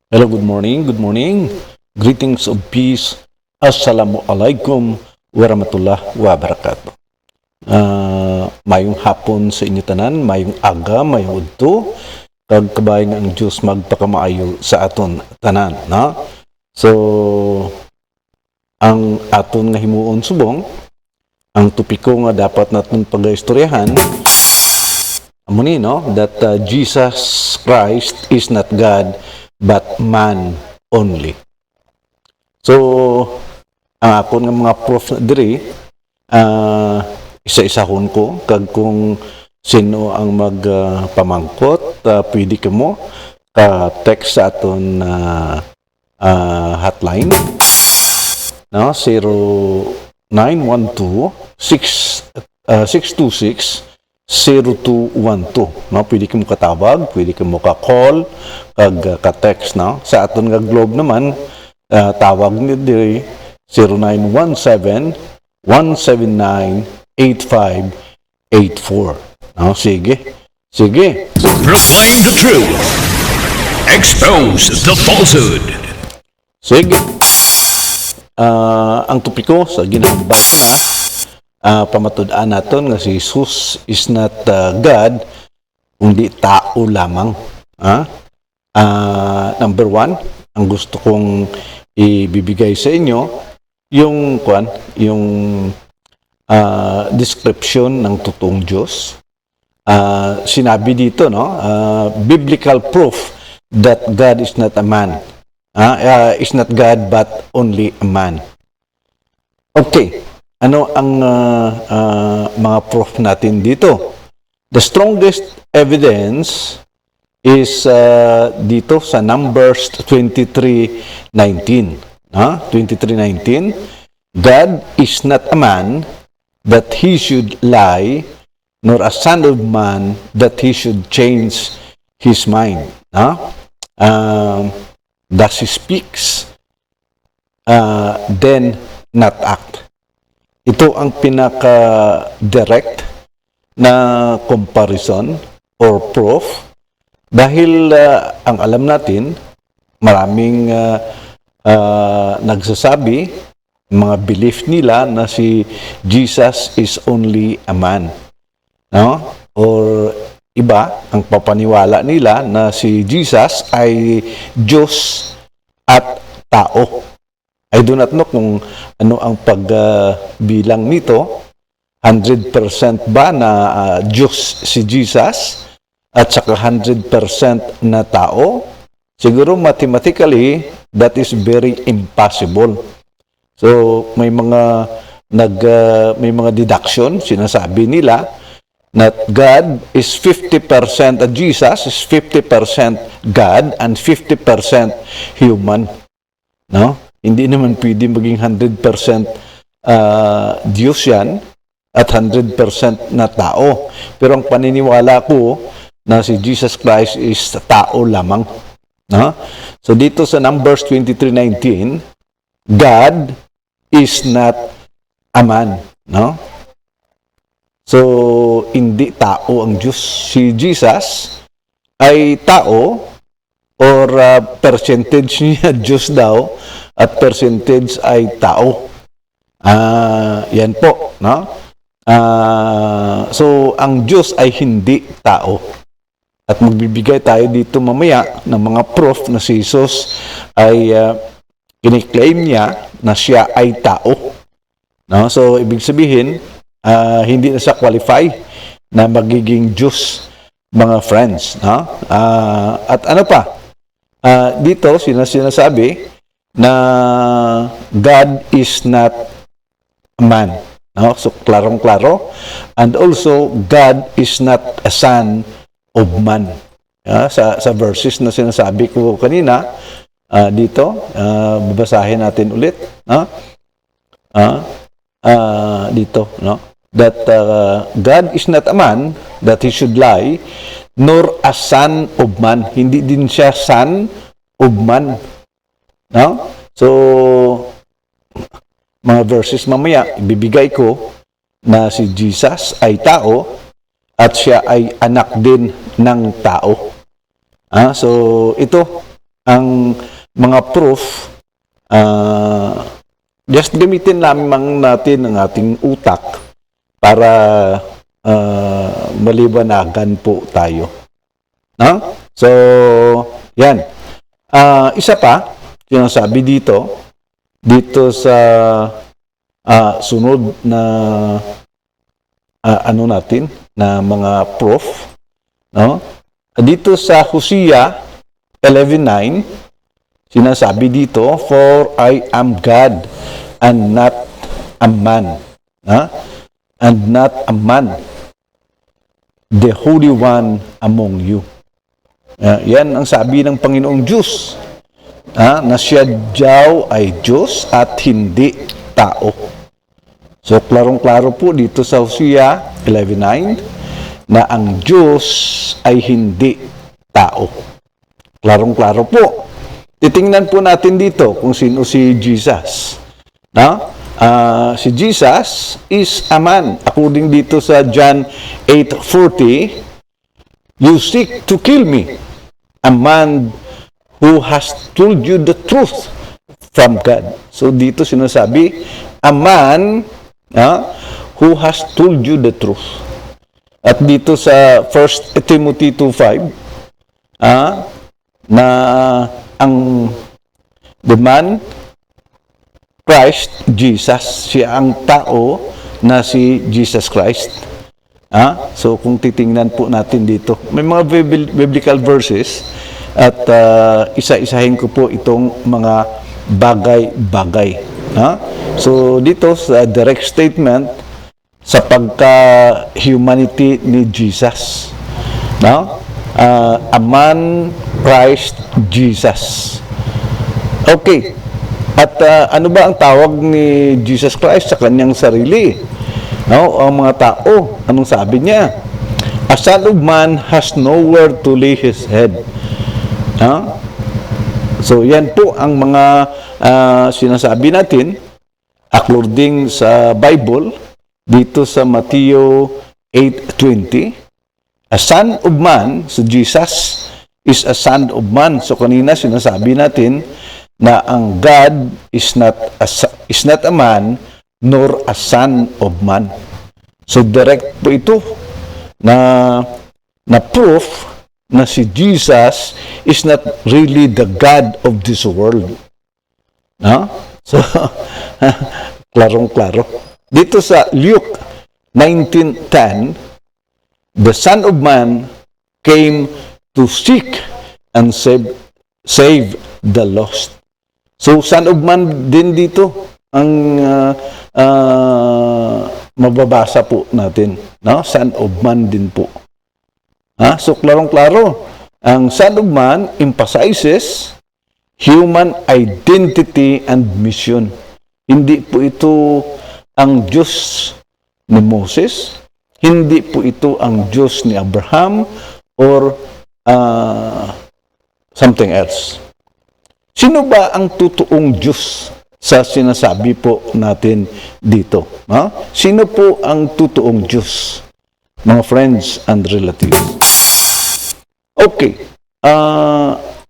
Hello, good morning, good morning. Greetings of peace. Assalamualaikum warahmatullahi wabarakatuh. Mayong hapon sa inyo tanan, mayong aga, mayong udto, kag kabayan ang Diyos magpakamaayo sa aton tanan, na? So, ang aton nga himuon subong, ang topiko nga dapat naton pag-istoryahan, amo ni, no? That Jesus Christ is not God, but man only. So, ang ako nga mga prof na diri, isa-isahon ko, kag kung sino ang magpamangkot, pwede ka mo, ka-text sa aton hotline, no? 0912-626-0212, no? Pwede ka mo katawag, pwede ka mo ka-call, kag ka-text, no? Sa aton nga Globe naman, tawag ni diri 0917-179-8584. No? Sige. Proclaim the truth. Expose the falsehood. Sige. Ang topiko sa ginambal ko na, pamatud-an naton nga si Jesus is not God, kundi tao lamang. Number one, ang gusto kong ibibigay sa inyo, yung description ng totoong Diyos. Sinabi dito, no, biblical proof that God is not a man. Is not God but only a man. Okay, ano ang mga proof natin dito? The strongest evidence is dito sa Numbers 23:19. 23:19, God is not a man that he should lie, nor a son of man that he should change his mind. Thus he speaks, then not act. Ito ang pinaka-direct na comparison or proof, dahil ang alam natin, maraming nagsasabi, mga belief nila na si Jesus is only a man. No? Or iba, ang papaniwala nila na si Jesus ay Diyos at tao. I do not know kung ano ang pagbilang nito. 100% ba na Diyos si Jesus at saka 100% na tao? Siguro mathematically, that is very impossible. So may mga deduction, sinasabi nila that God is 50%, Jesus is 50% God and 50% human. No? Hindi naman pwede maging 100% Diyos yan at 100% na tao. Pero ang paniniwala ko na si Jesus Christ is tao lamang. No? So dito sa Numbers 23:19, God is not a man. No? So hindi tao ang Diyos. Si Jesus ay tao, or percentage niya Diyos daw at percentage ay tao. Yan po, no? So ang Diyos ay hindi tao. At magbibigay tayo dito mamaya ng mga proof na si Jesus ay kiniklaim niya na siya ay tao. No? So ibig sabihin, hindi na siya qualify na magiging Diyos, mga friends. No? At ano pa? Dito sinasabi na God is not a man. No? So klarong-klaro. And also, God is not a son of man. Sa verses na sinasabi ko kanina, dito, babasahin natin ulit. Dito, no? That God is not a man that he should lie, nor a son of man. Hindi din siya son of man. No? So, mga verses mamaya, ibibigay ko na si Jesus ay tao at siya ay anak din ng tao. So, ito ang mga proof, just gamitin lamang natin ang ating utak para maliwanagan po tayo. No? So, yan. Isa pa, sinasabi dito sa sunod na na mga proof, no? Dito sa Hosea 11:9, sinasabi dito, "For I am God and not a man." And not a man, the Holy One among you. Yan ang sabi ng Panginoong Diyos, na siya daw ay Diyos at hindi tao. So, klarong-klaro po dito sa Hosea 11:9 na ang Diyos ay hindi tao. Klarong-klaro po. Titingnan po natin dito kung sino si Jesus. Si Jesus is a man. According dito sa John 8:40, "You seek to kill me, a man who has told you the truth from God." So dito sinasabi, a man who has told you the truth. At dito sa 1 Timothy 2:5, na ang the man, Christ, Jesus, siya ang tao na si Jesus Christ. So kung titingnan po natin dito, may mga biblical verses at isa-isahin ko po itong mga bagay-bagay. So dito sa direct statement sa pagka-humanity ni Jesus. A man, Christ, Jesus. Okay. At ano ba ang tawag ni Jesus Christ sa kanyang sarili? Ang mga tao, anong sabi niya? "A son of man has nowhere to lay his head." So yan po ang mga sinasabi natin according sa Bible dito sa Matthew 8:20. A son of man, so Jesus is a son of man. So kanina sinasabi natin na ang God is not a man nor a son of man. So direct po ito na proof na si Jesus is not really the God of this world. So klarong-klaro. Dito sa Luke 19:10, "The Son of Man came to seek and save the lost." So, Son of Man din dito ang mababasa po natin. Son of Man din po. So, klarong-klaro. Ang Son of Man emphasizes human identity and mission. Hindi po ito ang Diyos ni Moses, hindi po ito ang Diyos ni Abraham or something else. Sino ba ang totoong Diyos sa sinasabi po natin dito? Sino po ang totoong Diyos? Mga friends and relatives. Okay.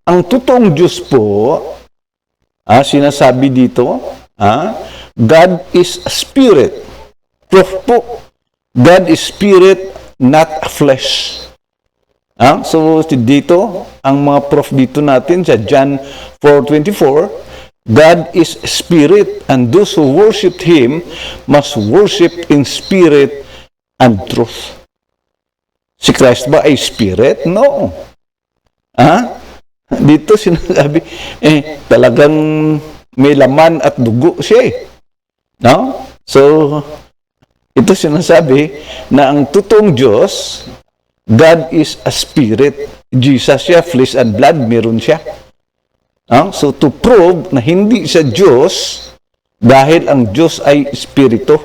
Ang totoong Diyos po, sinasabi dito, God is a spirit. Proof po. God is spirit, not flesh. So, dito, ang mga proof dito natin sa John 4:24, God is spirit, and those who worship Him must worship in spirit and truth. Si Christ ba ay spirit? No. Dito sinasabi, talagang may laman at dugo siya . So, ito sinasabi na ang totoong Diyos, God is a spirit. Jesus siya, flesh and blood, meron siya. So, to prove na hindi siya Diyos, dahil ang Diyos ay espiritu.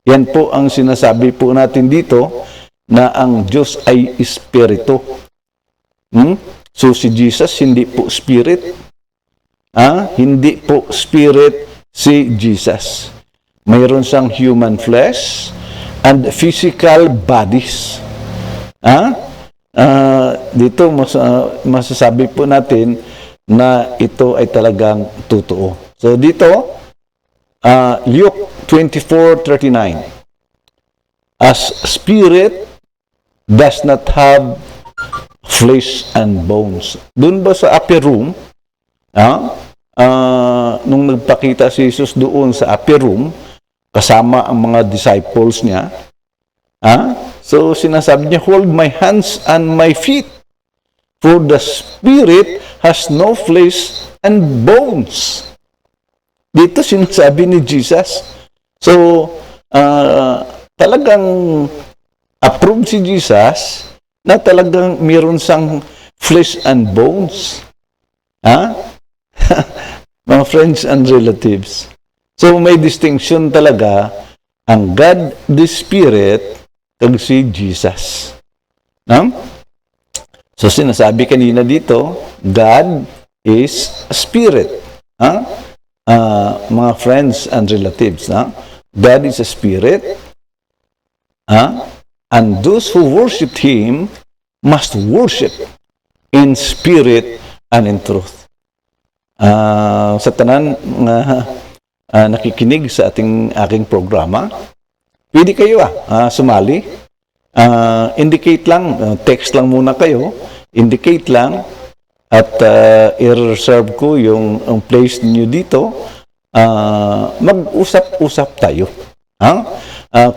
Yan po ang sinasabi po natin dito, na ang Diyos ay espiritu. So, si Jesus, hindi po spirit. Hindi po spirit si Jesus. Mayroon siyang human flesh and physical bodies. Dito masasabi po natin na ito ay talagang totoo. So dito, Luke 24:39, as spirit does not have flesh and bones. Doon ba sa upper room, nung nagpakita si Jesus doon sa upper room, kasama ang mga disciples niya, so sinasabi niya, hold my hands and my feet, for the spirit has no flesh and bones. Dito sinasabi ni Jesus. So, talagang approve si Jesus na talagang mayroon siyang flesh and bones. Mga friends and relatives. So, may distinction talaga ang God the Spirit kag si Jesus. So, sinasabi kanina dito, God is a spirit. Mga friends and relatives, God is a spirit, and those who worship Him must worship in spirit and in truth. Sa tanan nakikinig sa aking programa, pwede kayo sumali. Indicate lang, text lang muna kayo, indicate lang, at i-reserve ko yung place niyo dito. Mag-usap-usap tayo.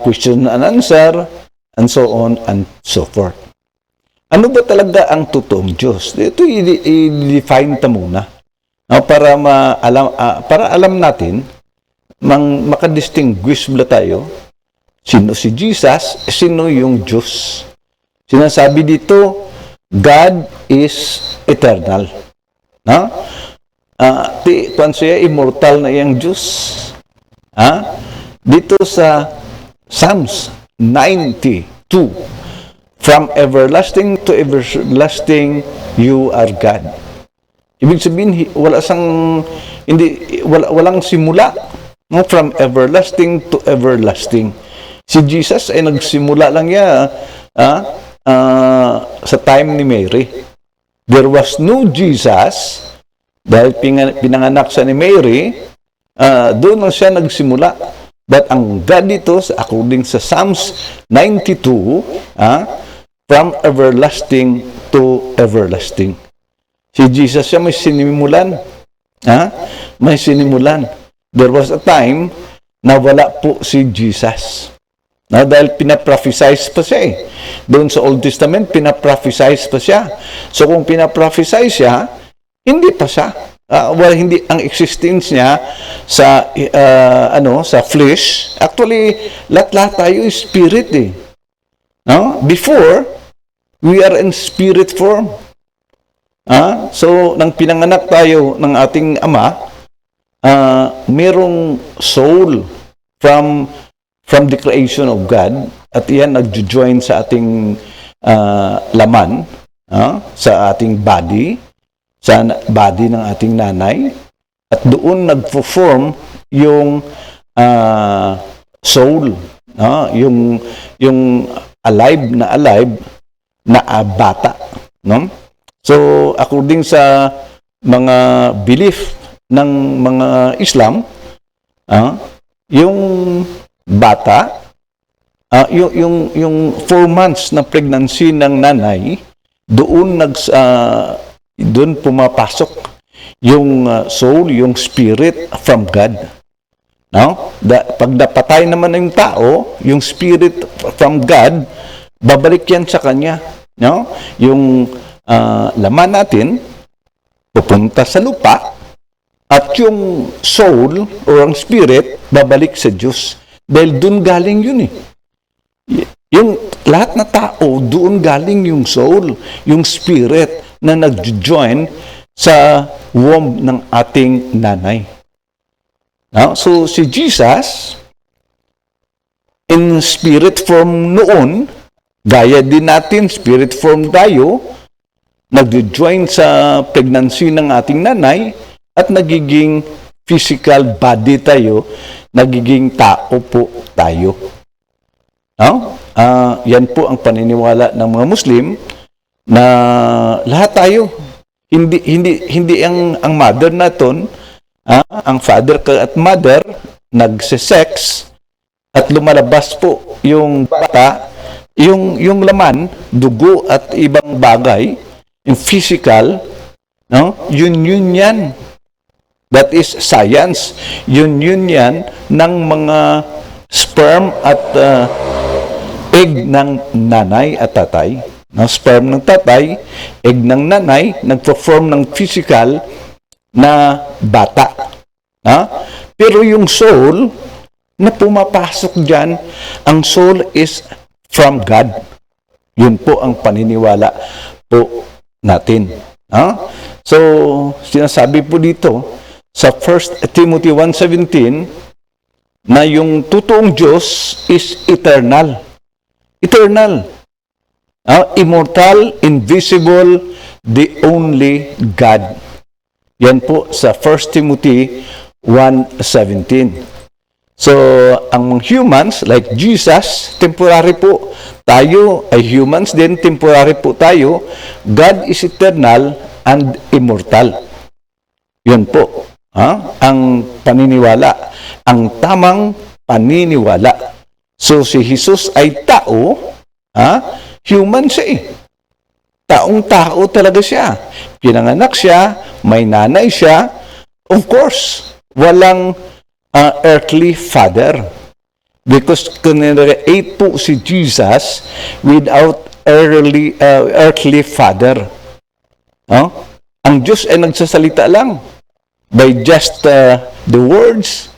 Question and answer, and so on and so forth. Ano ba talaga ang totoong Diyos? Ito i-define ta muna. Para alam natin, makadistinguish ba tayo, sino si Jesus, sino yung Diyos. Sinasabi dito, God is eternal. Kung siya immortal na iyang Diyos. Dito sa Psalms 92, from everlasting to everlasting, you are God. Ibig sabihin, walang simula. From everlasting to everlasting. Si Jesus ay nagsimula lang niya sa time ni Mary. There was no Jesus dahil pinanganak siya ni Mary, doon lang siya nagsimula. But ang God dito, according sa Psalms 92, from everlasting to everlasting. Si Jesus siya may sinimulan. May sinimulan. There was a time na wala po si Jesus. Dahil pinaprophesize pa siya Doon sa Old Testament, pinaprophesize pa siya. So kung pinaprophesize siya, hindi pa siya. Hindi ang existence niya sa sa flesh. Actually, lahat tayo is spirit Before, we are in spirit form. So nang pinanganak tayo ng ating ama, merong soul from the creation of God, at iyan nagjo-join sa ating laman, sa ating body, sa body ng ating nanay, at doon nagpo-form yung soul, yung alive na bata, So according sa mga belief ng mga Islam, yung bata, yung 4 months na pregnancy ng nanay, doon pumapasok yung soul, yung spirit from God. Pag napatay naman yung tao, yung spirit from God, babalik yan sa kanya. Yung laman natin, pupunta sa lupa, at yung soul or ang spirit, babalik sa Diyos. Dahil doon galing yun Yung lahat na tao, doon galing yung soul, yung spirit na nag-join sa womb ng ating nanay. So si Jesus, in spirit form noon, gaya din natin, spirit form tayo, nag-join sa pregnancy ng ating nanay, at nagiging physical body tayo, nagiging tao po tayo. Yan po ang paniniwala ng mga Muslim, na lahat tayo, hindi ang mother naton, ang father at mother nagse-sex at lumalabas po yung bata, yung laman, dugo at ibang bagay, yung physical, no? Yun yan. That is science. Yun yan ng mga sperm at egg ng nanay at tatay. No? Sperm ng tatay, egg ng nanay, nagpo-form ng physical na bata. Pero yung soul na pumapasok dyan, ang soul is from God. Yun po ang paniniwala po natin. So, sinasabi po dito sa 1 Timothy 1:17 na yung totoong Diyos is eternal. Eternal. Immortal, invisible, the only God. Yan po sa 1 Timothy 1:17. So, ang humans, like Jesus, temporary po. Tayo ay humans din, temporary po tayo. God is eternal and immortal. Yun po. Ang paniniwala. Ang tamang paniniwala. So, si Jesus ay tao, human siya eh. Taong-tao talaga siya. Pinanganak siya, may nanay siya. Of course, walang earthly father. Because kinreate po si Jesus without earthly father. Ang Diyos ay nagsasalita lang. By just the words,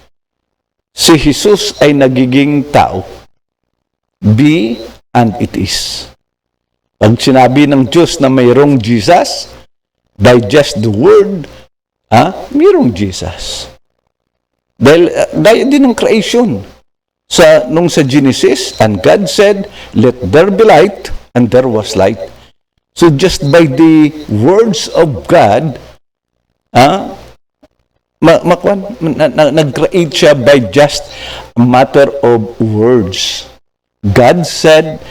si Jesus ay nagiging tao. Be and it is. Pag sinabi ng Diyos na mayroong Jesus, by just the word, mayroong Jesus. Dahil gaya din ng creation. Nung sa Genesis, and God said, let there be light, and there was light. So just by the words of God, nag-create siya by just a matter of words. God said,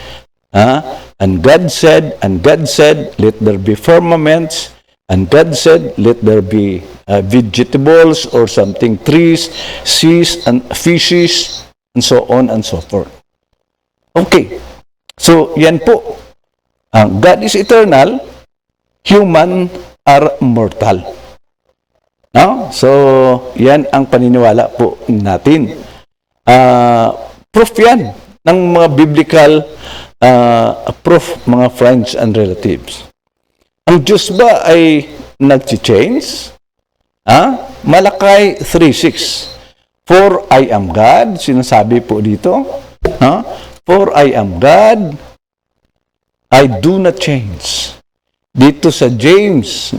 and God said, and God said, let there be firmaments, and God said, let there be vegetables or something, trees, seas, and fishes, and so on and so forth. Okay. So, yan po. God is eternal, human are mortal. So, yan ang paniniwala po natin. Proof yan ng mga biblical proof, mga friends and relatives. Ang Diyos ba ay nag-change? Malakay 3:6. For I am God, sinasabi po dito. For I am God, I do not change. Dito sa James,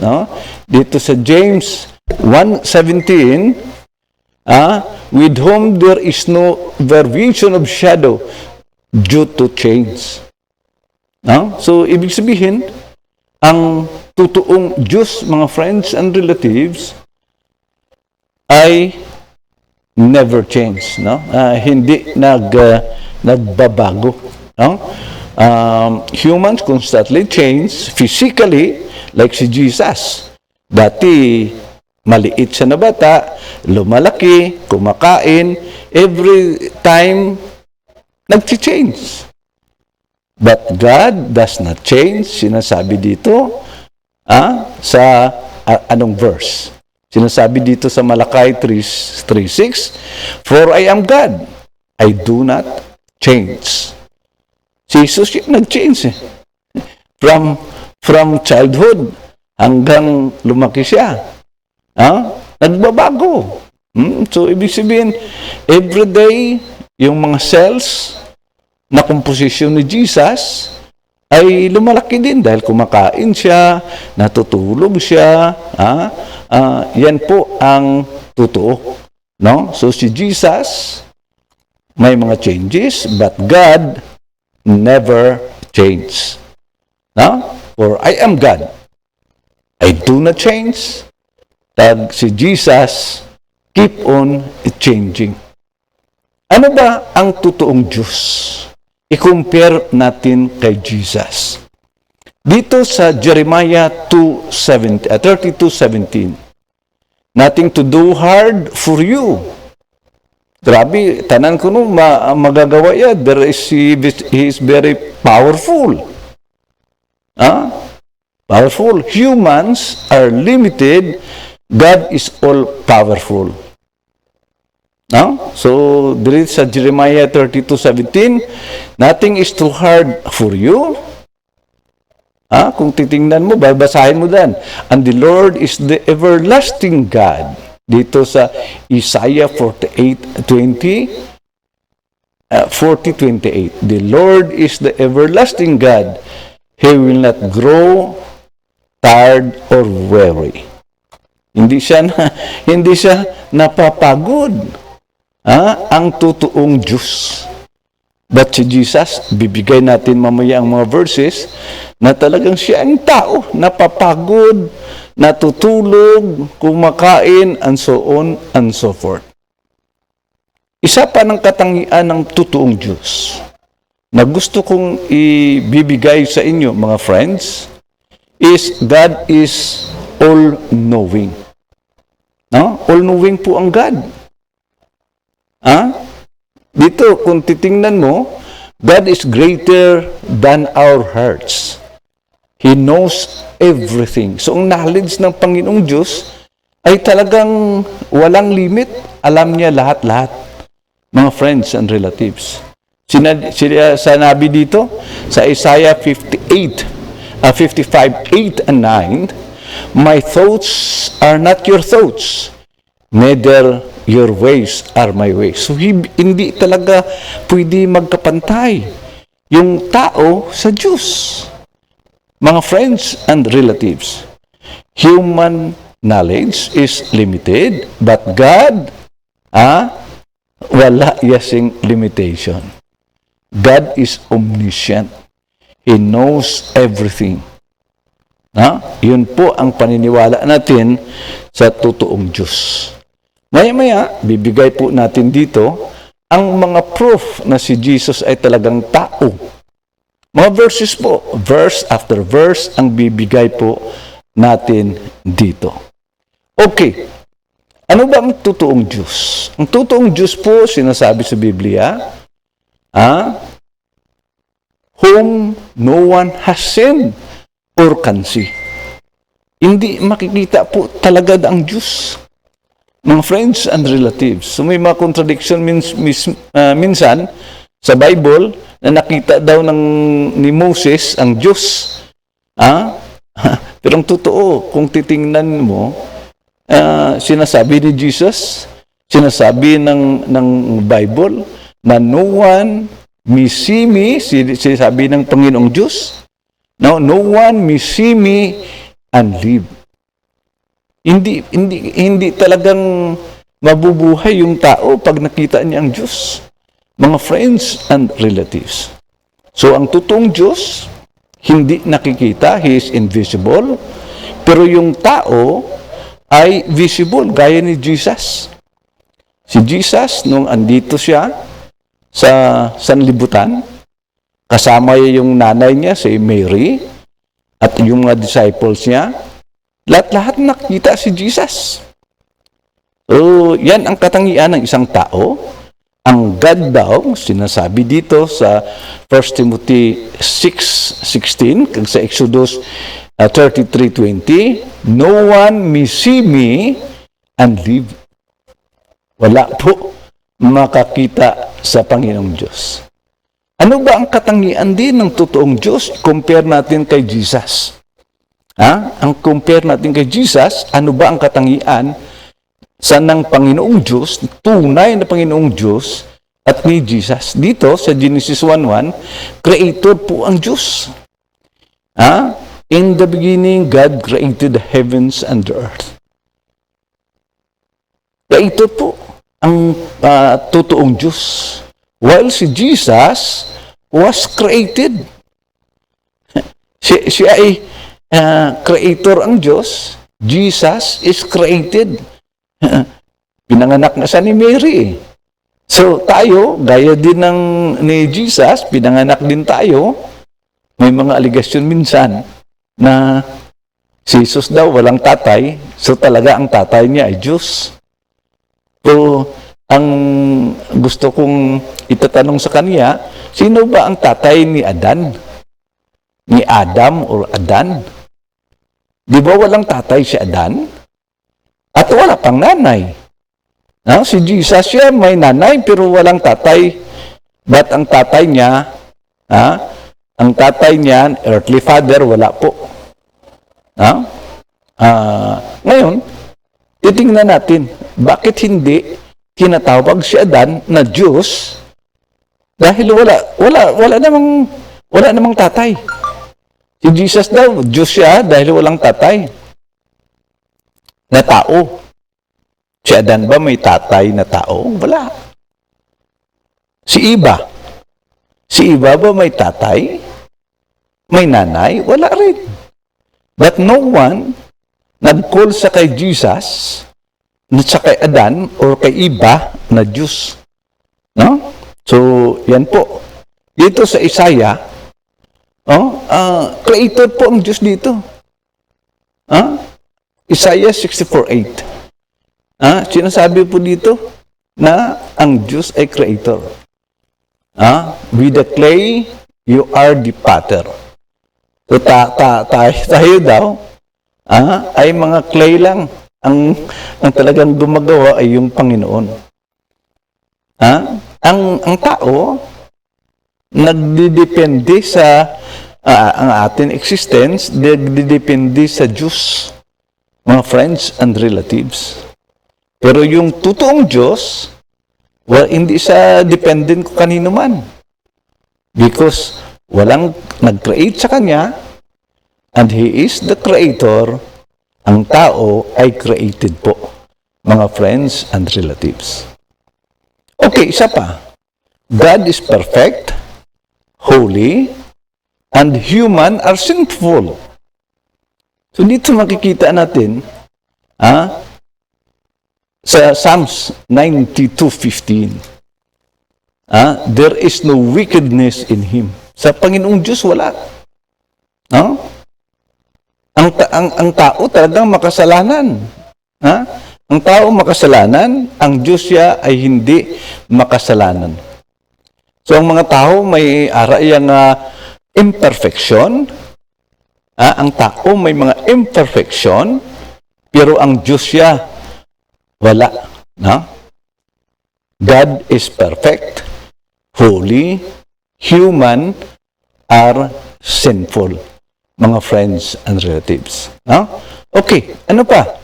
dito sa James 1:17, with whom there is no variation of shadow due to change. So, ibig sabihin, ang totoong Diyos, mga friends and relatives, ay never change. Hindi nagbabago. Humans constantly change physically, like si Jesus. Dati, maliit siya na bata, lumalaki, kumakain, every time, nag-change. But God does not change. Sinasabi dito, sa anong verse? Sinasabi dito sa Malakay 3:6, for I am God, I do not change. Si Jesus nag-change from childhood hanggang lumaki siya. Nagbabago. So, ibig sabihin, everyday, yung mga cells na komposisyon ni Jesus ay lumalaki din dahil kumakain siya, natutulog siya. Yan po ang totoo. So, si Jesus, may mga changes, but God never changes. For I am God. I do not change. Tag si Jesus, keep on changing. Ano ba ang totoong Diyos? I-compare natin kay Jesus. Dito sa Jeremiah 32:17, nothing to do hard for you. Grabe, tanan ko no, magagawa yan. He is very powerful. Powerful. Humans are limited. God is all-powerful. So, dito sa Jeremiah 32:17, nothing is too hard for you. Kung titingnan mo, babasahin mo dan. And the Lord is the everlasting God. Dito sa Isaiah 40:28. The Lord is the everlasting God. He will not grow tired or weary. Hindi siya napapagod. Ang totoong Diyos. But si Jesus, bibigay natin mamaya ang mga verses na talagang siya ang tao, napapagod, natutulog, kumakain, and so on and so forth. Isa pa ng katangian ng totoong Diyos na gusto kong ibibigay sa inyo, mga friends, is God is all-knowing. All-knowing po ang God. Dito, kung titingnan mo, God is greater than our hearts. He knows everything. So, ang knowledge ng Panginoong Diyos ay talagang walang limit. Alam niya lahat-lahat, mga friends and relatives. Sinabi dito sa Isaiah 55:8 and 9, my thoughts are not your thoughts, neither your ways are my ways. So, hindi talaga pwede magkapantay yung tao sa Diyos. Mga friends and relatives, human knowledge is limited, but God, wala yasing limitation. God is omniscient. He knows everything. Yun po ang paniniwala natin sa totoong Diyos. Maya-maya, bibigay po natin dito ang mga proof na si Jesus ay talagang tao. Mga verses po, verse after verse, ang bibigay po natin dito. Okay, ano ba ang totoong Diyos? Ang totoong Diyos po, sinasabi sa Biblia, whom no one has seen or can see. Hindi makikita po talaga ang Diyos. Mga friends and relatives. So may mga contradiction minsan sa Bible na nakita daw ni Moses ang Diyos. Pero ang totoo, kung titingnan mo, sinasabi ni Jesus, sinasabi ng Bible, na no one may see me, sinasabi ng Panginoong Diyos, no one may see me and live. Hindi talagang mabubuhay yung tao pag nakita niya ang Diyos. Mga friends and relatives. So, ang totoong Diyos, hindi nakikita, He is invisible, pero yung tao ay visible, gaya ni Jesus. Si Jesus, nung andito siya sa sanlibutan, kasama yung nanay niya, si Mary, at yung mga disciples niya, lahat-lahat nakita si Jesus. So, yan ang katangian ng isang tao. Ang God daw, sinasabi dito sa 1 Timothy 6:16, kag sa Exodus 33:20, no one may see me and live. Wala po makakita sa Panginoong Diyos. Ano ba ang katangian din ng totoong Diyos? Compare natin kay Jesus. Ang compare natin kay Jesus, ano ba ang katangian sa ng Panginoong Diyos, tunay na Panginoong Diyos, at ni Jesus? Dito sa Genesis 1:1, creator po ang Diyos. In the beginning, God created the heavens and the earth. Creator po ang totoong Diyos. While si Jesus was created. Siya ay creator ang Diyos. Jesus is created. Pinanganak na siya ni Mary. So tayo, gaya din ni Jesus, pinanganak din tayo. May mga aligasyon minsan na si Jesus daw walang tatay, so talaga ang tatay niya ay Diyos. So, ang gusto kong itatanong sa kanya, sino ba ang tatay ni Adan? Ni Adam or Adan? Di ba walang tatay si Adan? At wala pang nanay. No? Si Jesus siya may nanay pero walang tatay. But ang tatay niya, ang tatay niya, earthly father, wala po. Ngayon, titingnan natin, bakit hindi tinatawag si Adan na Diyos dahil wala namang tatay. Si Jesus daw, Diyos siya dahil walang tatay na tao. Si Adan ba may tatay na tao? Wala. Si Eva ba may tatay? May nanay? Wala rin. But no one nag-call sa kay Jesus sa kay Adan or kay Eva na Diyos. No? So, yan po. Dito sa Isaiah, creator po ang Diyos dito. Isaiah 64:8. Sinasabi po dito na ang Diyos ay creator. With the clay, you are the potter. So, tayo daw, ay mga clay lang. Ang talagang gumagawa ay yung Panginoon. Ang tao, nagdidepende sa ang ating existence, nagdidepende sa Diyos, mga friends and relatives. Pero yung totoong Diyos, hindi sa dependent ko kanino man. Because walang nag-create sa Kanya, and He is the Creator, ang tao ay created po, mga friends and relatives. Okay, isa pa. God is perfect, holy, and human are sinful. So dito makikita natin, sa Psalms 92:15, there is no wickedness in Him. Sa Panginoong Diyos, wala. Ang tao talagang makasalanan. Ang tao makasalanan, ang Diyos siya ay hindi makasalanan. So, ang mga tao may arayang imperfection. Ang tao may mga imperfection, pero ang Diyos siya wala. God is perfect, holy, human are sinful. Mga friends and relatives. Okay, ano pa?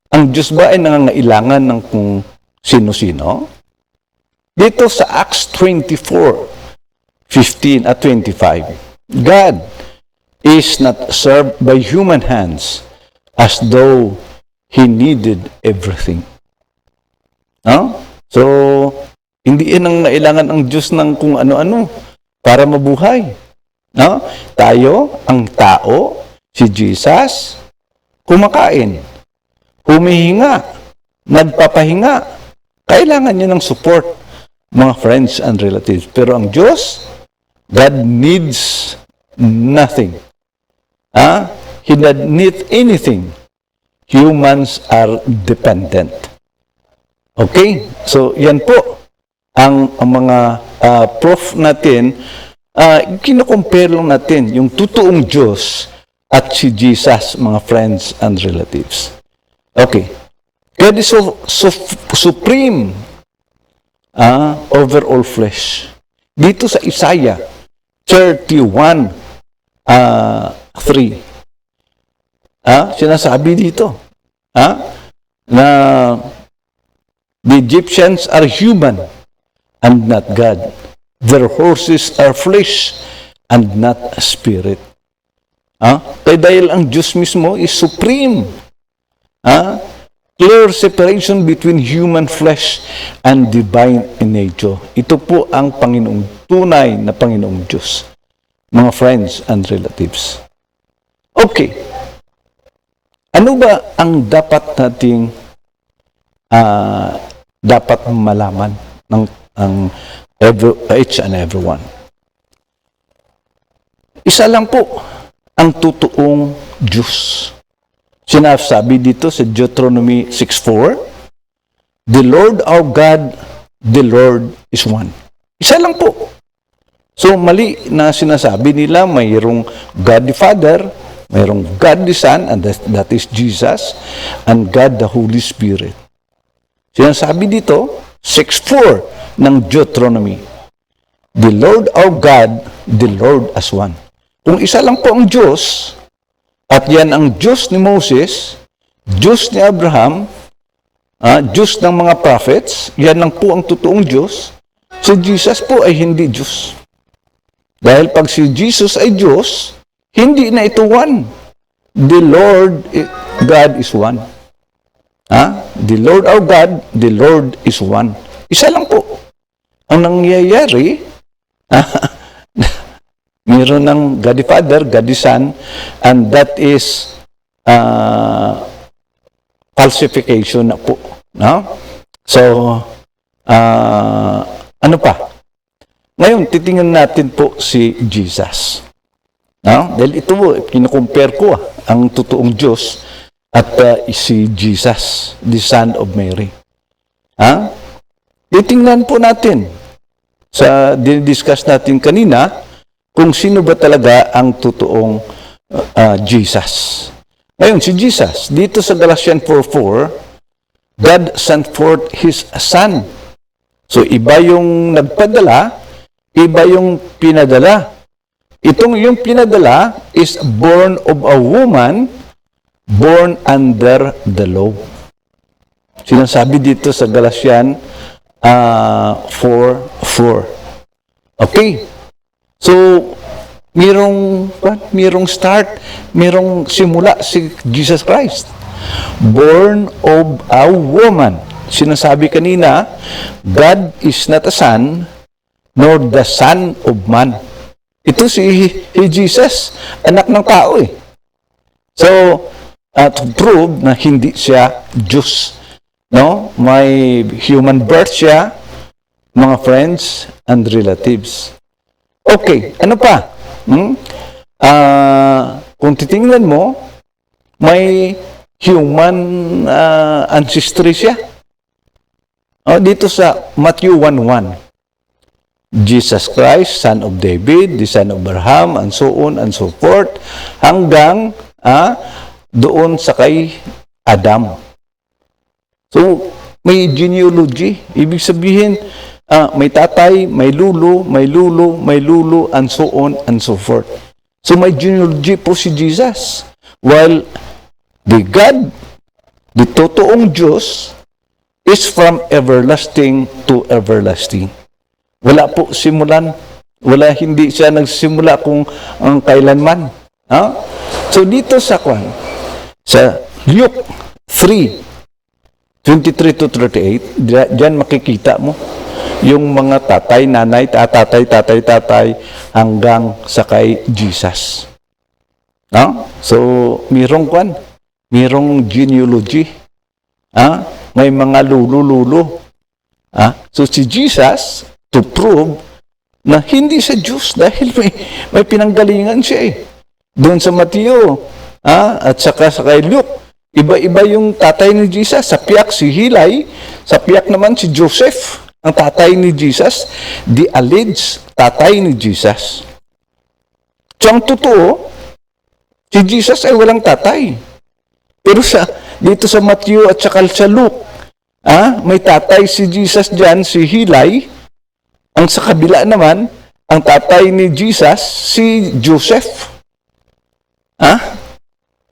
Ang Diyos ba ay nangangailangan ng kung sino-sino? Dito sa Acts 24:15 at 25, God is not served by human hands as though He needed everything. So, hindi ang nangailangan ang Diyos ng kung ano-ano para mabuhay. Tayo, ang tao, si Jesus, kumakain, humihinga, nagpapahinga, kailangan niya ng support, mga friends and relatives. Pero ang Diyos, God needs nothing. He doesn't need anything. Humans are dependent. Okay? So, yan po ang mga proof natin. Kino-compare lang natin yung totoong Diyos at si Jesus, mga friends and relatives. Okay. God is supreme over all flesh. Dito sa Isaiah 31:3. Sinasabi dito na the Egyptians are human and not God. Their horses are flesh and not spirit. Kaya dahil ang Diyos mismo is supreme. Clear separation between human flesh and divine nature. Ito po ang Panginoong tunay na Panginoong Diyos. Mga friends and relatives. Okay. Ano ba ang dapat nating dapat malaman ng each and everyone? Isa lang po ang totoong Diyos. Sinasabi dito sa Deuteronomy 6:4, the Lord our God, the Lord is one. Isa lang po. So, mali na sinasabi nila, mayroong God the Father, mayroong God the Son, and that is Jesus, and God the Holy Spirit. Sinasabi dito, 6:4 ng Deuteronomy, the Lord our God, the Lord as one. Kung isa lang po ang Diyos, at yan ang Diyos ni Moses, Diyos ni Abraham, Diyos ng mga prophets, yan lang po ang totoong Diyos, si Jesus po ay hindi Diyos. Dahil pag si Jesus ay Diyos, hindi na ito one. The Lord God is one. The Lord our God, the Lord is one. Isa lang po. Ang nangyayari, meron ng God the Father, God the Son, and that is falsification na po. No? So, ano pa? Ngayon, titingnan natin po si Jesus. No? Dahil ito po, kinukompare ko ang totoong Diyos at si Jesus, the Son of Mary. Titingnan po natin sa dinidiscuss natin kanina kung sino ba talaga ang totoong Jesus. Ngayon, si Jesus, dito sa Galatians 4:4, God sent forth His Son. So, iba yung nagpadala, iba yung pinadala. Yung pinadala is born of a woman, born under the law. Sinasabi dito sa Galatians 4:4. Okay. So, mirong start, mirong simula si Jesus Christ. Born of a woman. Sinasabi kanina, God is not a son, nor the son of man. Ito si Jesus, anak ng tao eh. So, to prove na hindi siya Diyos. No? May human birth siya, mga friends and relatives. Okay, ano pa? Kung titingnan mo, may human ancestry siya. Dito sa Matthew 1:1. Jesus Christ, son of David, the son of Abraham, and so on and so forth, hanggang doon sa kay Adam. So, may genealogy. Ibig sabihin, may tatay, may lulo, and so on and so forth. So, may genealogy po si Jesus. While the God, the totoong Diyos, is from everlasting to everlasting. Wala po simulan. Hindi siya nagsimula kung ang kailanman. So, dito sa Luke 3:23 to 38, diyan makikita mo yung mga tatay, nanay, tatay, hanggang sa kay Jesus. So, mirong genealogy. May mga lulo. So, si Jesus, to prove na hindi siya Diyos dahil may pinanggalingan siya eh. Doon sa Mateo, at saka sa kay Luke, iba-iba yung tatay ni Jesus. Sa piyak si Hilay, sa piyak naman si Joseph, ang tatay ni Jesus, the alleged tatay ni Jesus. So, ang totoo, si Jesus ay walang tatay. Pero dito sa Matthew at saka sa Luke, may tatay si Jesus dyan, si Hilay. Ang sa kabila naman, ang tatay ni Jesus, si Joseph.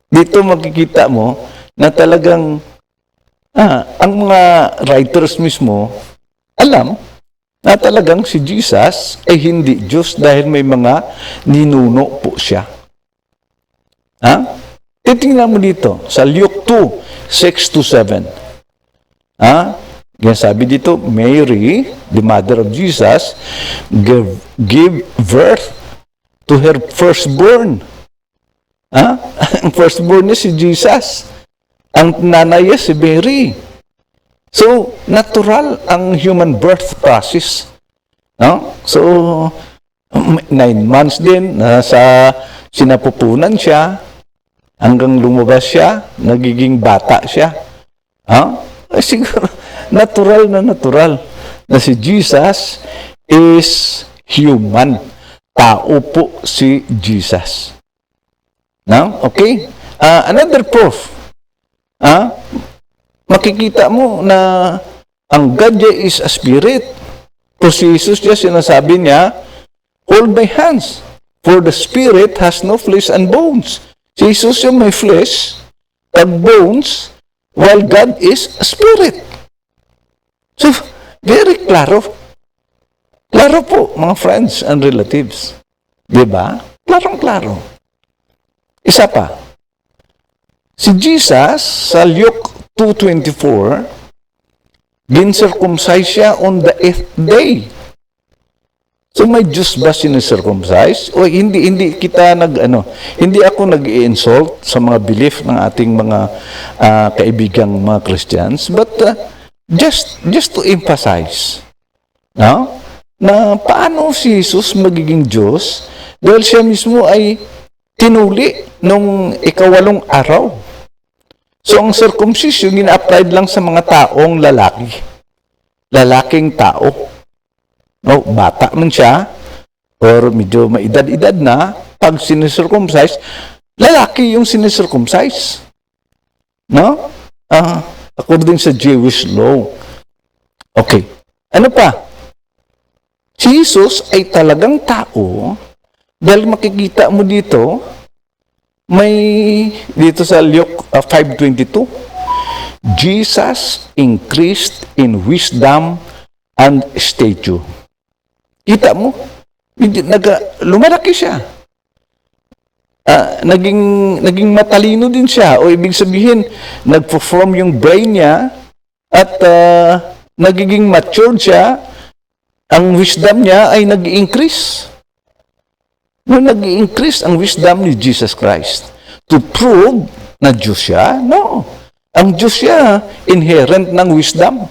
Dito makikita mo na talagang ang mga writers mismo alam na talagang si Jesus ay hindi Diyos dahil may mga ninuno po siya. Titingnan mo dito sa Luke 2:6 to 7. Yan sabi dito, Mary, the mother of Jesus, gave birth to her firstborn. Ang firstborn niya si Jesus. Ang nanay niya si Mary. So, natural ang human birth process. So, 9 months din, sinapupunan siya, hanggang lumabas siya, nagiging bata siya. Siguro, natural na si Jesus is human. Tao po si Jesus. Now, okay? Another proof. Makikita mo na ang God niya is a spirit. So si Jesus niya, sinasabi niya, hold my hands, for the spirit has no flesh and bones. Si Jesus yung may flesh and bones, while God is a spirit. So, very klaro. Klaro po, mga friends and relatives. Diba? Klarong-klaro. Isa pa. Si Jesus, sa Luke 2:24, gincircumcise siya on the 8th day. So may Diyos ba sinicircumcise? O hindi kita hindi ako nag-i-insult sa mga belief ng ating mga kaibigang mga Christians, but just to emphasize, no? Na paano si Jesus magiging Diyos dahil siya mismo ay tinuli nung ikawalong araw. So ang circumcision gina-applied lang sa mga taong lalaki. Lalaking tao. No, bata man siya or medyo maedad-edad na, pag sinicircumcise, lalaki yung sinicircumcise. No? According sa Jewish law. Okay. Ano pa? Si Jesus ay talagang tao dahil makikita mo dito, dito sa Luke 5:22, Jesus increased in wisdom and stature. Kita mo, lumalaki siya. Naging matalino din siya. O ibig sabihin, nag-perform yung brain niya at nagiging matured siya. Ang wisdom niya ay nag-increase. No, nag-increase ang wisdom ni Jesus Christ. To prove na Diyos siya? No. Ang Diyos siya, inherent ng wisdom.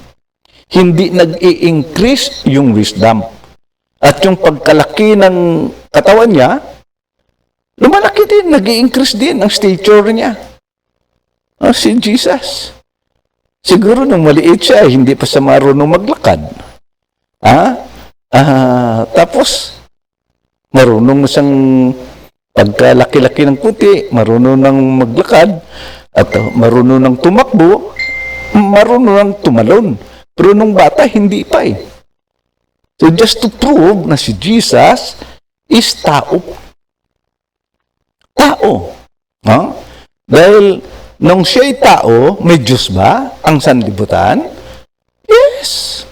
Hindi nag-i-increase yung wisdom. At yung pagkalaki ng katawan niya, lumalaki din, nag-i-increase din ang stature niya. Si Jesus. Siguro nung maliit siya, hindi pa siya marunong maglakad. Tapos, marunong na siyang pagkalaki-laki ng puti, marunong nang maglakad, at marunong nang tumakbo, marunong nang tumalon. Pero nung bata, hindi pa eh. So just to prove na si Jesus is tao. Tao. Dahil nung siya'y tao, may Diyos ba ang sanlibutan? Yes.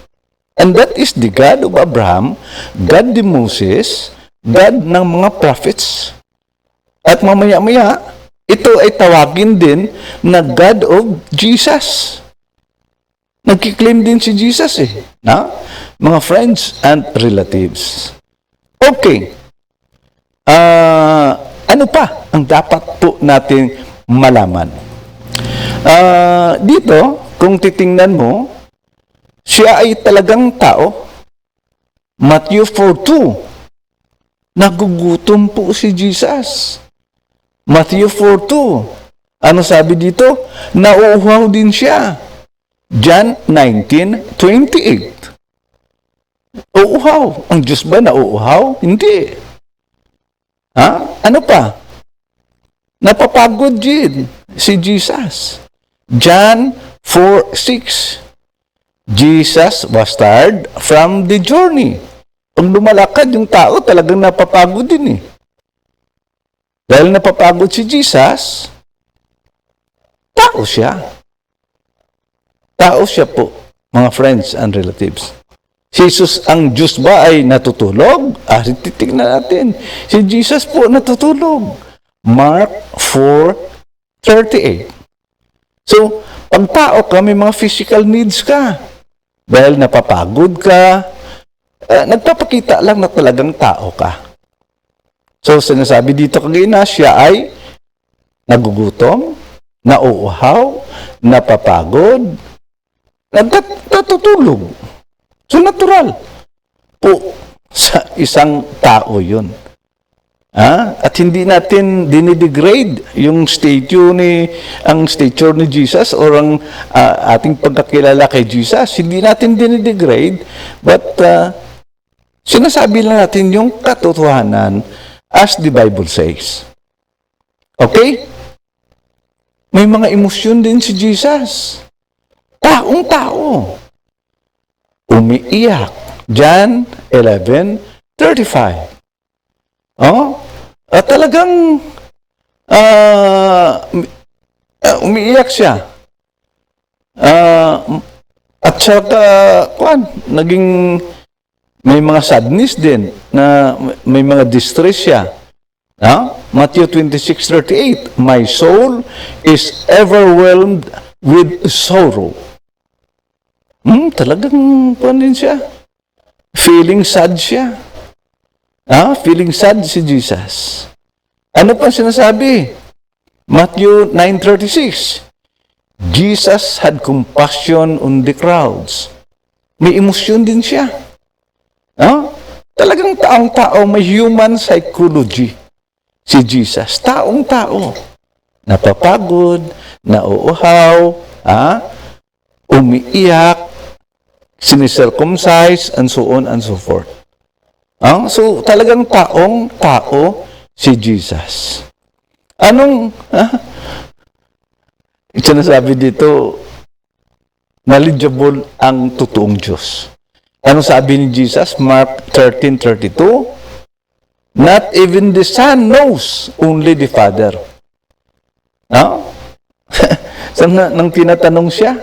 And that is the God of Abraham, God ni Moses, God ng mga prophets. At mamaya-maya, ito ay tawagin din na God of Jesus. Nagkiklaim din si Jesus eh. Mga friends and relatives. Okay. Ano pa ang dapat po natin malaman? Dito, kung titingnan mo, siya ay talagang tao. Matthew 4:2. Nagugutom po si Jesus. Matthew 4:2. Ano sabi dito? Nauuhaw din siya. John 19:28. Uuhaw. Ang Diyos ba nauuhaw? Hindi. Ano pa? Napapagod din si Jesus. John 4:6. Jesus was tired from the journey. Pag lumalakad yung tao, talagang napapagod din eh. Dahil napapagod si Jesus, tao siya. Tao siya po, mga friends and relatives. Si Jesus, ang Diyos ba ay natutulog? Titignan natin. Si Jesus po natutulog. Mark 4:38. So, pag tao ka, may mga physical needs ka. Dahil napapagod ka, nagpapakita lang na talagang tao ka. So, sinasabi dito kanina, siya ay nagugutom, nauuhaw, napapagod, natutulog. So, natural po sa isang tao yun. At hindi natin dinidegrade yung ang stature ni Jesus or ang ating pagkakilala kay Jesus. Hindi natin dinidegrade, but sinasabi lang natin yung katotohanan as the Bible says. Okay? May mga emosyon din si Jesus. Taong-tao. Umiiyak. John 11:35. Talagang umiiyak siya. At saka, naging may mga sadness din, na may mga distress siya. Matthew 26:38, my soul is overwhelmed with sorrow. Talagang din siya. Feeling sad siya. Feeling sad si Jesus. Ano pa sinasabi? Matthew 9:36, Jesus had compassion on the crowds. May emosyon din siya. Talagang taong-tao, may human psychology si Jesus. Taong-tao. Napapagod, nauuhaw, umiiyak, sinicircumcise, and so on and so forth. So, talagang taong-tao si Jesus. Sinasabi dito, knowledgeable ang totoong Diyos. Ano sabi ni Jesus? Mark 13:32, not even the Son knows, only the Father. So, nang tinatanong siya,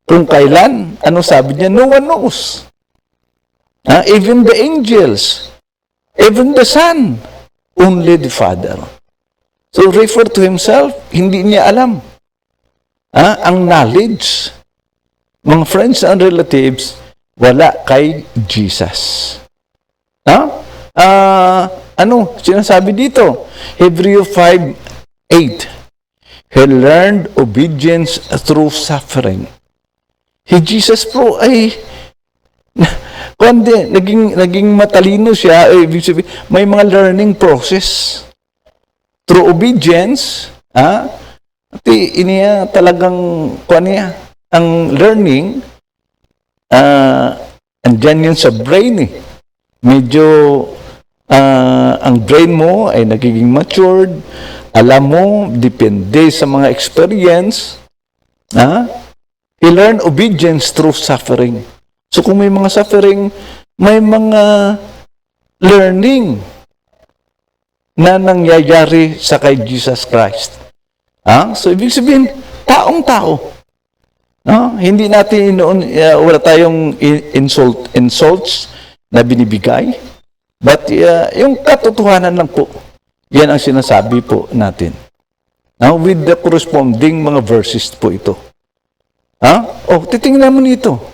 kung kailan, ano sabi niya? No one knows. Even the angels, even the Son, only the Father. So, refer to himself, hindi niya alam. Ang knowledge, mga friends and relatives, wala kay Jesus. Sinasabi dito? Hebrews 5:8, he learned obedience through suffering. Jesus po ay naging matalino siya, ibig sabihin, may mga learning process. Through obedience, iniya talagang, ang learning, andyan yun sa brain Medyo, ang brain mo ay nagiging matured, alam mo, depende sa mga experience, he learned obedience through suffering. So kung may mga suffering, may mga learning na nangyayari sa kay Jesus Christ. So ibig sabihin, taong-tao. Hindi natin wala tayong insults na binibigay. But yung katotohanan lang po, yan ang sinasabi po natin. With the corresponding mga verses po ito. Titingnan mo nito.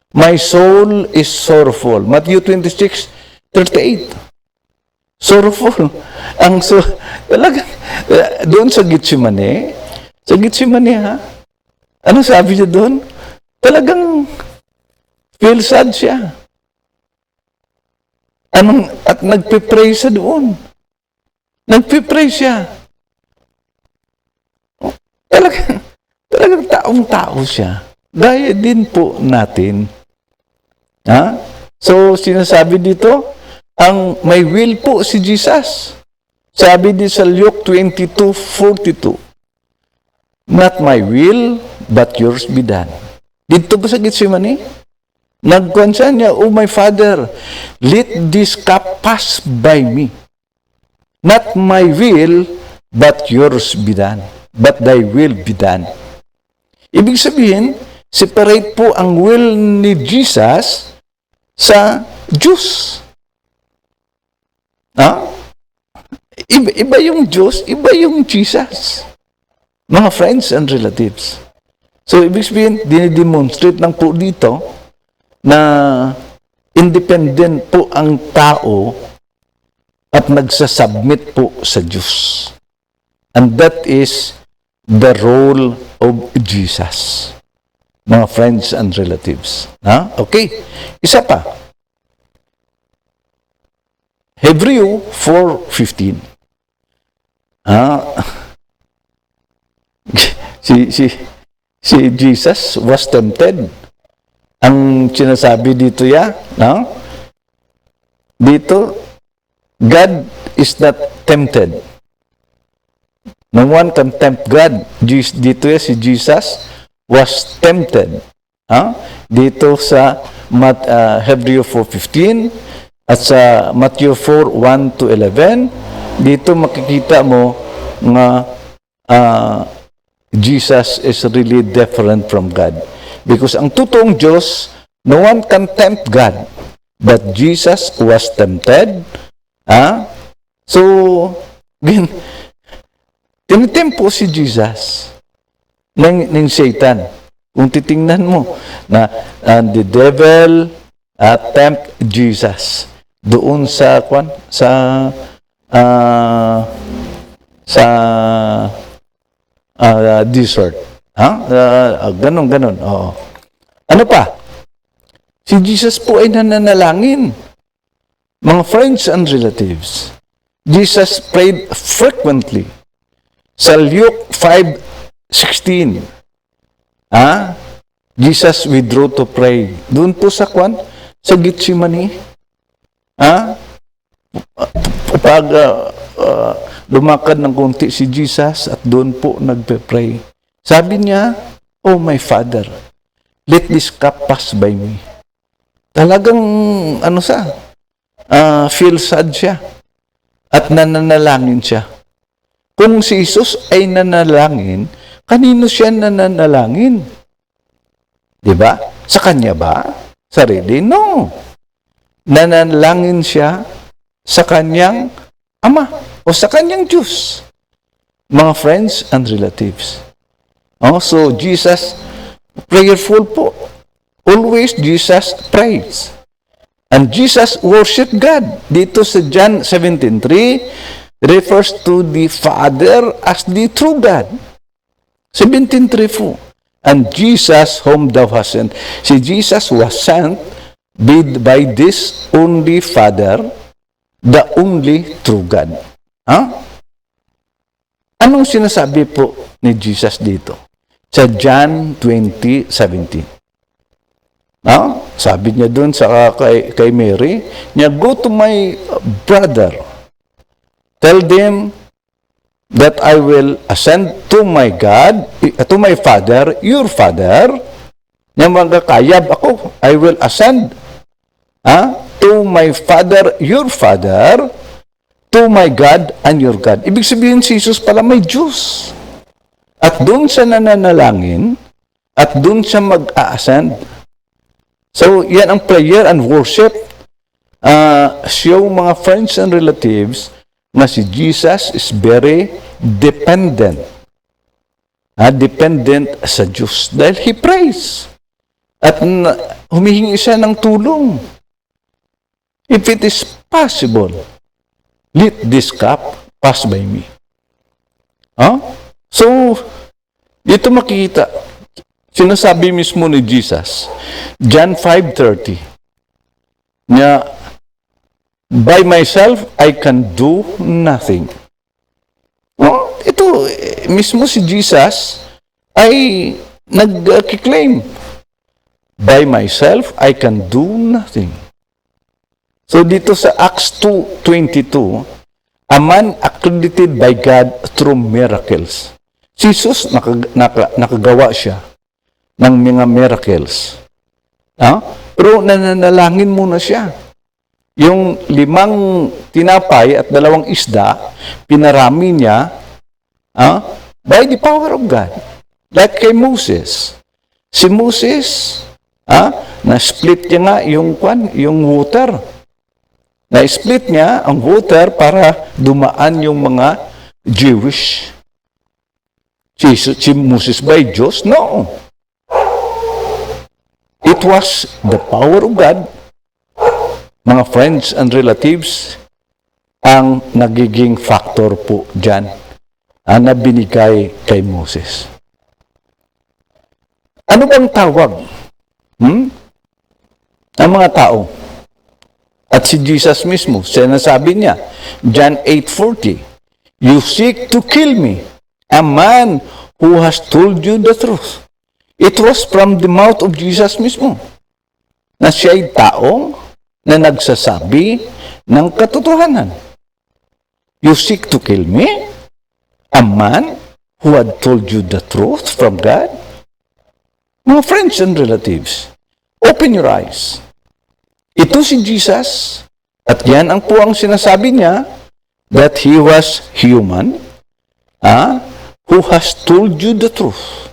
My soul is sorrowful. Matthew 26:38. Sorrowful. Talaga, doon sa Gethsemane, ano sabi niya doon? Talagang feel sad siya. At nagpe-pray siya doon. Nagpe-pray siya. Talagang taong-tao siya. Gaya din po natin. So, sinasabi dito, ang may will po si Jesus. Sabi din sa Luke 22:42, not my will, but yours be done. Dito ba sa Gethsemane? Nagkwansa niya, oh my Father, let this cup pass by me. Not my will, but yours be done. But thy will be done. Ibig sabihin, separate po ang will ni Jesus sa Diyos. Iba yung Diyos, iba yung Jesus. Mga friends and relatives. So, ibig sabihin, dinidemonstrate lang po dito na independent po ang tao at nagsasubmit po sa Diyos. And that is the role of Jesus. Mga friends and relatives. Okay. Isa pa. Hebreo 4:15. Ah, si, si, si Jesus was tempted. Ang sinasabi dito no? Dito, God is not tempted. No one can tempt God. Dito si Jesus was tempted. Dito sa Hebreo 4:15 at sa Matthew 4:1-11, dito makikita mo nga Jesus is really different from God. Because ang totoong Diyos, no one can tempt God. But Jesus was tempted. So, tinitempo si Jesus ng Satan. Kung titingnan mo, na the devil tempt Jesus doon sa desert. Ganon. Oo. Ano pa? Si Jesus po ay nananalangin. Mga friends and relatives, Jesus prayed frequently. Sa Luke 5:16, Jesus withdrew to pray. Doon po sa Gethsemane. Pag lumakad ng konti si Jesus at doon po nagpe-pray. Sabi niya, "Oh my Father, let this cup pass by me." Talagang feel sad siya at nananalangin siya. Kung si Jesus ay nanalangin, kanino siya nananalangin? Diba? Sa kanya ba? Sarili? No. Nanalangin siya sa kanyang Ama o sa kanyang Diyos. Mga friends and relatives. So Jesus, prayerful po. Always Jesus prays. And Jesus worshiped God. Dito sa John 17:3, refers to the Father as the true God. 17:3 po. And Jesus whom thou hast sent. Si Jesus was sent by this only Father, the only true God. Anong sinasabi po ni Jesus dito? Sa John 20:17. Sabi niya doon kay Mary, niya, "Go to my brother. Tell them that I will ascend to my God, to my Father, your Father." Niya, magkakayab ako. I will ascend to my Father, your Father, to my God and your God. Ibig sabihin, si Jesus pala may Diyos. At doon siya nananalangin, at doon siya mag-a-ascend. So, yan ang prayer and worship. Show mga friends and relatives na si Jesus is very dependent. Dependent sa Diyos. Dahil He prays. At humihingi siya ng tulong. If it is possible, let this cup pass by me. So, dito makikita, sinasabi mismo ni Jesus, John 5:30, niya, "By myself, I can do nothing." Ito, mismo si Jesus ay nag-claim, "By myself, I can do nothing." So dito sa Acts 2:22, a man accredited by God through miracles. Si Jesus, nakagawa siya ng mga miracles. Pero nananalangin muna siya. Yung 5 tinapay at 2 isda, pinarami niya by the power of God. Like kay Moses. Si Moses, na-split niya nga yung water. Na-split niya ang water para dumaan yung mga Jewish. Si Moses by Diyos? No. It was the power of God, mga friends and relatives, ang nagiging factor po dyan na binigay kay Moses. Ano bang tawag ng mga tao At si Jesus mismo, sinasabi niya, John 8:40, "You seek to kill me, a man who has told you the truth." It was from the mouth of Jesus mismo na siya ay taong na nagsasabi ng katotohanan. You seek to kill me, a man who had told you the truth from God? Mga friends and relatives, open your eyes. Ito si Jesus, at yan ang po ang sinasabi niya, that He was human, who has told you the truth.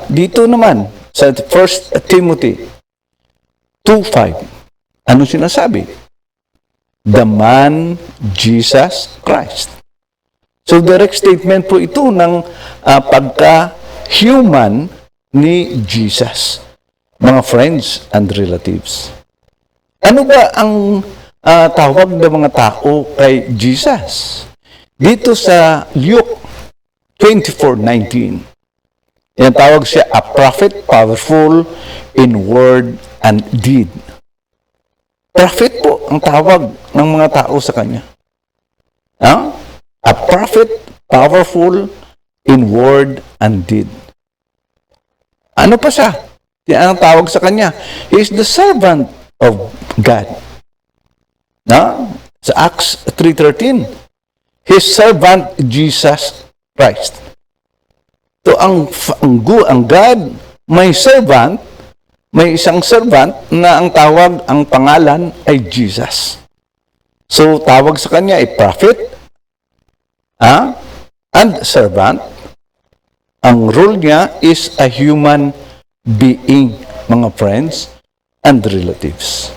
Dito naman, sa 1 Timothy 2:5, ano sinasabi? The man Jesus Christ. So direct statement po ito ng pagka-human ni Jesus. Mga friends and relatives. Ano ba ang tawag ng mga tao kay Jesus? Dito sa Luke 24:19, yan tawag siya a prophet powerful in word and deed. Prophet po ang tawag ng mga tao sa kanya. A prophet powerful in word and deed. Ano pa siya? Yan ang tawag sa kanya. He is the servant of God. Sa Acts 3:13, His servant Jesus Christ. So ang God, may servant, may isang servant na ang tawag, ang pangalan ay Jesus. So tawag sa kanya ay prophet, and servant. Ang role niya is a human being, mga friends and relatives.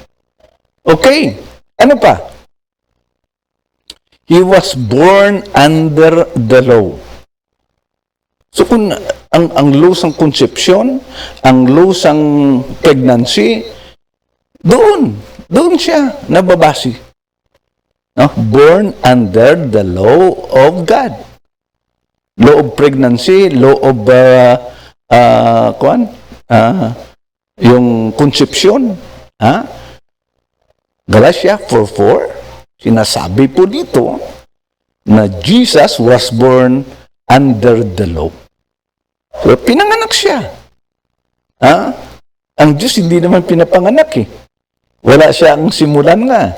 Okay, ano pa? He was born under the law. So kung ang lusang konsepsyon, ang lusang pregnancy, doon siya nababase. Born under the law of God. Law of pregnancy, law of yung konsepsyon. Galatia 4:4, sinasabi po dito na Jesus was born under the law. So, pinanganak siya. Ang Diyos hindi naman pinapanganak eh. Wala siya ang simulan nga.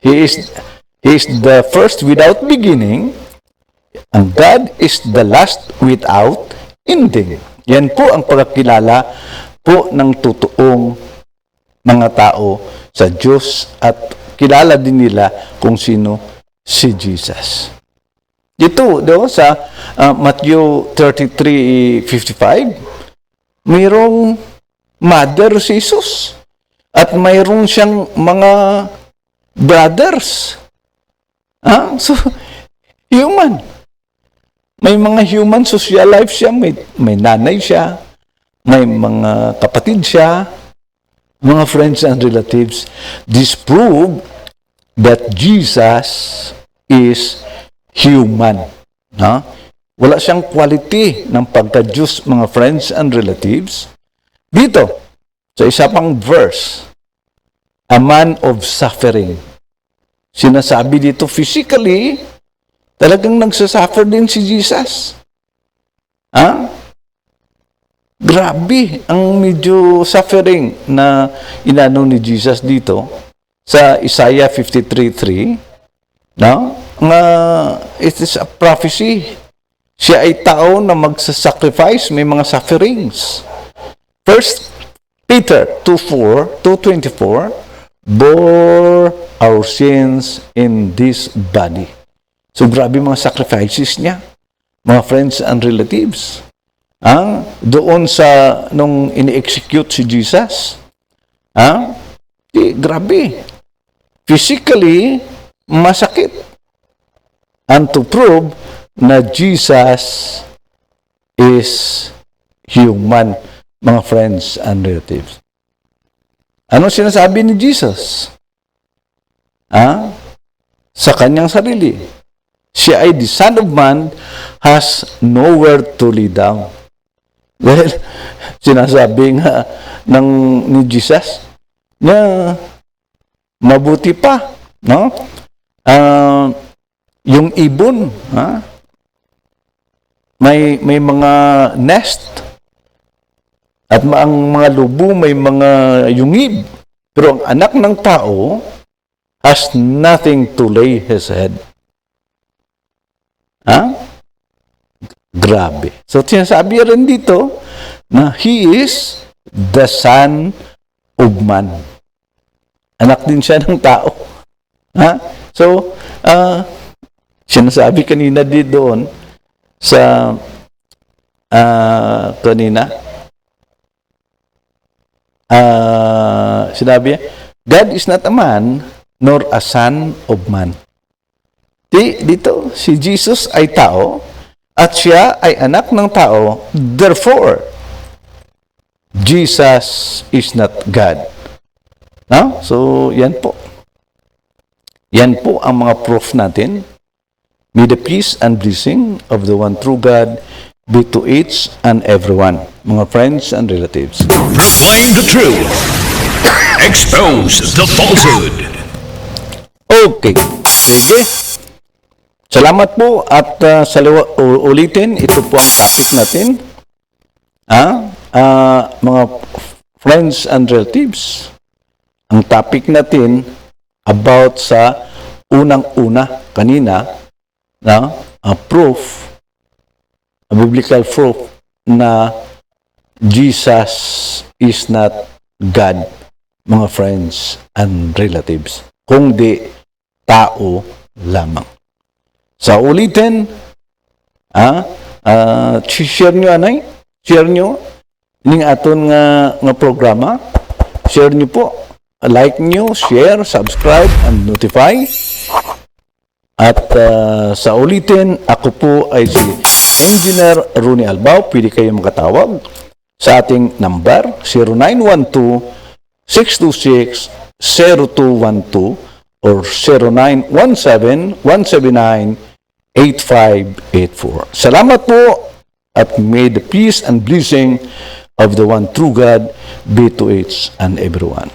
He is the first without beginning, and God is the last without ending. Yan po ang pagkakilala po ng totoong mga tao sa Diyos at kilala din nila kung sino si Jesus. Ito, sa Matthew 33:55, mayroong mother si Jesus at mayroong siyang mga brothers. So, human. May mga human social life siya, may nanay siya, may mga kapatid siya, mga friends and relatives. This prove that Jesus is human. Wala siyang quality ng pagka-Diyos, mga friends and relatives. Dito, sa isa pang verse, a man of suffering. Sinasabi dito, physically, talagang nagsasuffer din si Jesus. Grabe ang medyo suffering na inano ni Jesus dito sa Isaiah 53:3. It is a prophecy. Siya ay tao na magsasacrifice, may mga sufferings. 1 Peter 2:24, bore our sins in this body. So grabe mga sacrifices niya, mga friends and relatives. Doon sa nung ini-execute si Jesus, grabe. Physically, masakit. And to prove na Jesus is human, mga friends and relatives. Ano sinasabi ni Jesus? Sa kanyang sarili, siya ay the Son of Man, has nowhere to lay down. Well, sinasabi nga ni Jesus na Mabuti pa, no? Yung ibon, ha? May mga nest. At ang mga lubo may mga yungib. Pero ang anak ng tao has nothing to lay his head. Ha? Grabe. So, sinasabi rin dito na he is the son of man. Anak din siya ng tao. Ha? So, sinasabi kanina doon sa kanina, sinabi niya, God is not a man nor a son of man. Dito, si Jesus ay tao at siya ay anak ng tao. Therefore, Jesus is not God. No? So, yan po. Yan po ang mga proof natin. May the peace and blessing of the one true God be to each and everyone, mga friends and relatives. Proclaim the truth. Expose the falsehood. Okay. Sige. Salamat po at ulitin, ito po ang topic natin. Mga friends and relatives, ang topic natin about sa unang-una kanina, proof, a biblical proof na Jesus is not God, mga friends and relatives, kundi tao lamang. Sa ulitin, share nyo, anay? Share nyo ning aton nga programa. Share nyo po. Like nyo, share, subscribe, and notify. At sa ulitin, ako po ay si Engineer Rooney Albao. Pwede kayo makatawag sa ating number 0912-626-0212 or 0917-179-8584. Salamat po at may the peace and blessing of the one true God be to each and everyone.